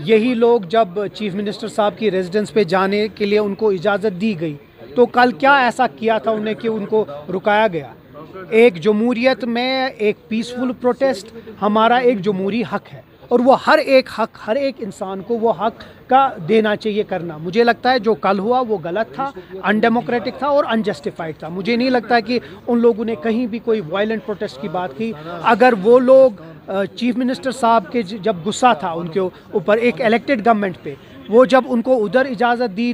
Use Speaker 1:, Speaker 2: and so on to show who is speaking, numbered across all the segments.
Speaker 1: यही लोग जब चीफ मिनिस्टर साहब की रेजिडेंस पे जाने के लिए उनको इजाज़त दी गई, तो कल क्या ऐसा किया था उन्हें कि उनको रुकाया गया? एक जमहूरियत में एक पीसफुल प्रोटेस्ट हमारा एक जमहूरी हक है, और वो हर एक इंसान को वो हक का देना चाहिए करना। मुझे लगता है जो कल हुआ वो गलत था, अनडेमोक्रेटिक था और अनजस्टिफाइड था। मुझे नहीं लगता कि उन लोगों ने कहीं भी कोई वायलेंट प्रोटेस्ट की बात की। अगर वो लोग चीफ मिनिस्टर साहब के जब गुस्सा था उनके ऊपर एक इलेक्टेड गवर्नमेंट पे, वो जब उनको उधर इजाज़त दी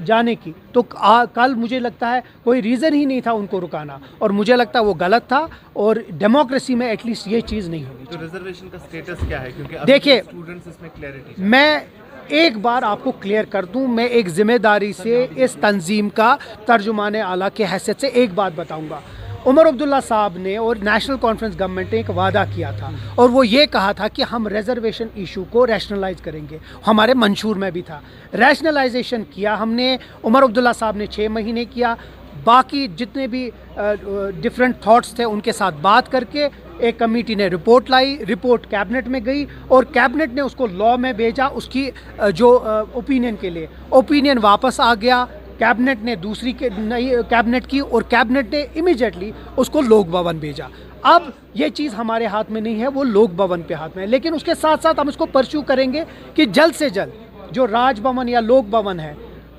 Speaker 1: जाने की, तो कल मुझे लगता है कोई रीज़न ही नहीं था उनको रुकाना, और मुझे लगता है वो गलत था। और डेमोक्रेसी में एटलीस्ट ये चीज़ नहीं होनी चाहिए।
Speaker 2: तो रिजर्वेशन का स्टेटस क्या है, क्योंकि
Speaker 1: देखिए,
Speaker 2: स्टूडेंट्स इसमें क्लैरिटी,
Speaker 1: मैं एक बार आपको क्लियर कर दूं, मैं एक ज़िम्मेदारी से इस तंजीम का तर्जुमाने आला के हैसियत से एक बात बताऊंगा। उमर अब्दुल्ला साहब ने और नेशनल कॉन्फ्रेंस गवर्नमेंट ने एक वादा किया था, और वो ये कहा था कि हम रिजर्वेशन इशू को रैशनलाइज करेंगे। हमारे मंशूर में भी था, रैशनलाइजेशन किया हमने। उमर अब्दुल्ला साहब ने 6 महीने किया। बाकी जितने भी डिफरेंट थॉट्स थे उनके साथ बात करके एक कमेटी ने रिपोर्ट लाई, रिपोर्ट कैबिनेट में गई और कैबिनेट ने उसको लॉ में भेजा उसकी जो ओपिनियन के लिए। ओपिनियन वापस आ गया, कैबिनेट ने दूसरी नई कैबिनेट की, और कैबिनेट ने इमीडिएटली उसको लोक भवन भेजा। अब ये चीज़ हमारे हाथ में नहीं है, वो लोक भवन पे हाथ में है। लेकिन उसके साथ साथ हम इसको परस्यू करेंगे कि जल्द से जल्द जो राज भवन या लोक भवन है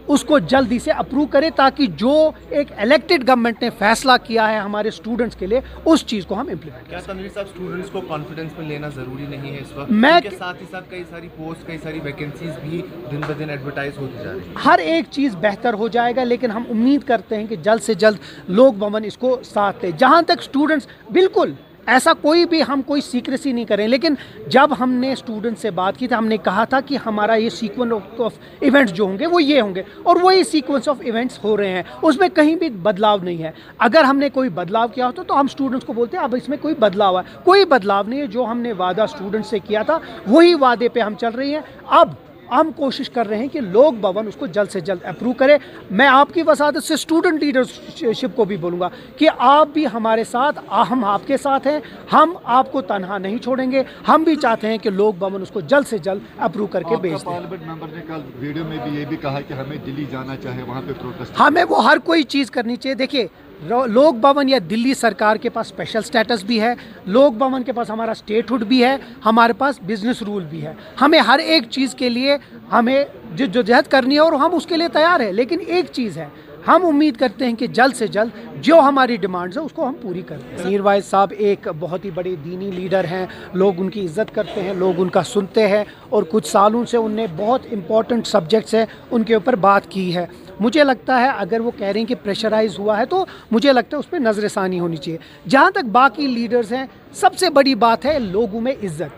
Speaker 1: उसको जल्दी से अप्रूव करें, ताकि जो एक इलेक्टेड गवर्नमेंट ने फैसला किया है हमारे स्टूडेंट्स के लिए, उस चीज़ को हम इम्प्लीमेंट करें।
Speaker 2: क्या तनवीर साहब स्टूडेंट्स को कॉन्फिडेंस में लेना ज़रूरी नहीं है इस वक्त?
Speaker 1: मैं
Speaker 2: के साथ ही साथ कई सारी पोस्ट, कई सारी वैकेंसीज भी दिन ब दिन एडवर्टाइज होती जा रही है।
Speaker 1: हर एक चीज़ बेहतर हो जाएगा, लेकिन हम उम्मीद करते हैं कि जल्द से जल्द लोक भवन इसको साथ ले। जहाँ तक स्टूडेंट्स, बिल्कुल ऐसा कोई भी हम कोई सीक्रेसी नहीं करें, लेकिन जब हमने स्टूडेंट से बात की थी हमने कहा था कि हमारा ये सीक्वेंस ऑफ इवेंट्स जो होंगे वो ये होंगे, और वही सीक्वेंस ऑफ इवेंट्स हो रहे हैं, उसमें कहीं भी बदलाव नहीं है। अगर हमने कोई बदलाव किया होता तो हम स्टूडेंट्स को बोलते हैं अब इसमें कोई बदलाव है। कोई बदलाव नहीं है, जो हमने वादा स्टूडेंट्स से किया था वही वादे पे हम चल रही हैं। अब हम कोशिश कर रहे हैं कि लोक भवन उसको जल्द से जल्द अप्रूव करे। मैं आपकी वसादत से स्टूडेंट लीडरशिप को भी बोलूँगा कि आप भी हमारे साथ, हम आपके साथ हैं, हम आपको तनहा नहीं छोड़ेंगे। हम भी चाहते हैं कि लोक भवन उसको जल्द से जल्द अप्रूव करके भेज दें।
Speaker 3: पार्लियामेंट मेंबर ने कल वीडियो में भी ये भी कहा कि हमें दिल्ली जाना चाहिए, वहाँ पे प्रोटेस्ट।
Speaker 1: हमें वो हर कोई चीज़ करनी चाहिए। देखिए, लोक भवन या दिल्ली सरकार के पास स्पेशल स्टेटस भी है, लोक भवन के पास हमारा स्टेटहुड भी है, हमारे पास बिजनेस रूल भी है। हमें हर एक चीज़ के लिए हमें जद्दोजहद करनी है और हम उसके लिए तैयार हैं। लेकिन एक चीज़ है, हम उम्मीद करते हैं कि जल्द से जल्द जो हमारी डिमांड्स है उसको हम पूरी करें। मीर वाइज साहब एक बहुत ही बड़े दीनी लीडर हैं, लोग उनकी इज़्ज़त करते हैं, लोग उनका सुनते हैं, और कुछ सालों से उनने बहुत इंपॉर्टेंट सब्जेक्ट्स हैं उनके ऊपर बात की है। मुझे लगता है अगर वो कह रहे हैं कि प्रेशराइज हुआ है, तो मुझे लगता है उस पर नज़रसानी होनी चाहिए। जहाँ तक बाकी लीडर्स हैं, सबसे बड़ी बात है लोगों में इज़्ज़त।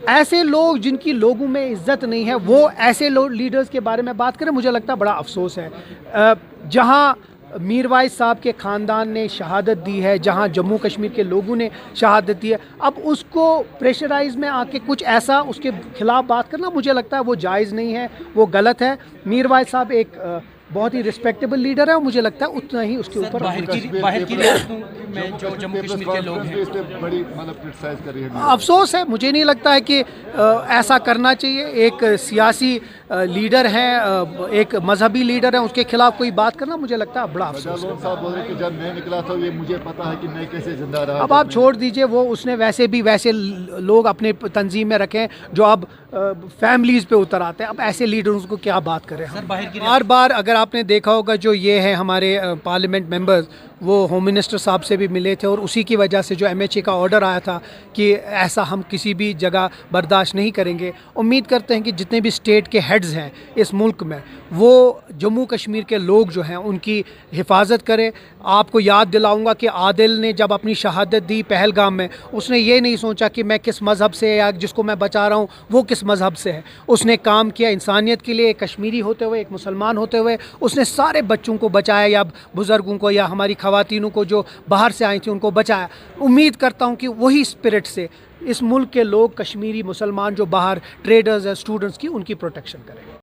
Speaker 1: ऐसे लोग जिनकी लोगों में इज़्ज़त नहीं है, वो ऐसे लीडर्स के बारे में बात करें, मुझे लगता है बड़ा अफसोस है। जहाँ मीर वाइज साहब के ख़ानदान ने शहादत दी है, जहाँ जम्मू कश्मीर के लोगों ने शहादत दी है, अब उसको प्रेशराइज में आके कुछ ऐसा उसके खिलाफ बात करना, मुझे लगता है वो जायज़ नहीं है, वो गलत है। मीर वाइज साहब एक बहुत ही रिस्पेक्टेबल लीडर है, और मुझे लगता है उतना ही उसके ऊपर
Speaker 4: बाहर की रियासतों में जो जम्मू कश्मीर के लोग हैं
Speaker 3: बड़ी मतलब क्रिटिसाइज कर रही है।
Speaker 1: अफसोस है। मुझे नहीं लगता है कि ऐसा करना चाहिए। एक सियासी लीडर हैं, एक मजहबी लीडर है, उसके खिलाफ कोई बात करना, मुझे लगता है बड़ा अफसोस है।
Speaker 3: साहब बोल रहे कि जब मैं निकला था ये मुझे पता है कि मैं कैसे जिंदा रहा।
Speaker 1: अब आप छोड़ दीजिए, वो उसने वैसे लोग अपने तंजीम में रखें जो अब फैमिलीज़ पे उतर आते हैं। अब ऐसे लीडर्स को क्या बात करें हम। बार बार अगर आपने देखा होगा, जो ये है हमारे पार्लियामेंट मेंबर्स, वो होम मिनिस्टर साहब से भी मिले थे, और उसी की वजह से जो MHA का ऑर्डर आया था कि ऐसा हम किसी भी जगह बर्दाश्त नहीं करेंगे। उम्मीद करते हैं कि जितने भी स्टेट के हेड्स हैं इस मुल्क में, वो जम्मू कश्मीर के लोग जो हैं उनकी हिफाजत करें। आपको याद दिलाऊंगा कि आदिल ने जब अपनी शहादत दी पहलगाम में, उसने ये नहीं सोचा कि मैं किस मज़हब से, या जिसको मैं बचा रहा हूँ वो किस मज़हब से है। उसने काम किया इंसानियत के लिए, एक कश्मीरी होते हुए, एक मुसलमान होते हुए, उसने सारे बच्चों को बचाया, या बुज़ुर्गों को, या हमारी ख़वातीनों को जो बाहर से आई थी उनको बचाया। उम्मीद करता हूँ कि वही स्पिरिट से इस मुल्क के लोग, कश्मीरी मुसलमान जो बाहर ट्रेडर्स हैं, स्टूडेंट्स की, उनकी प्रोटेक्शन करें।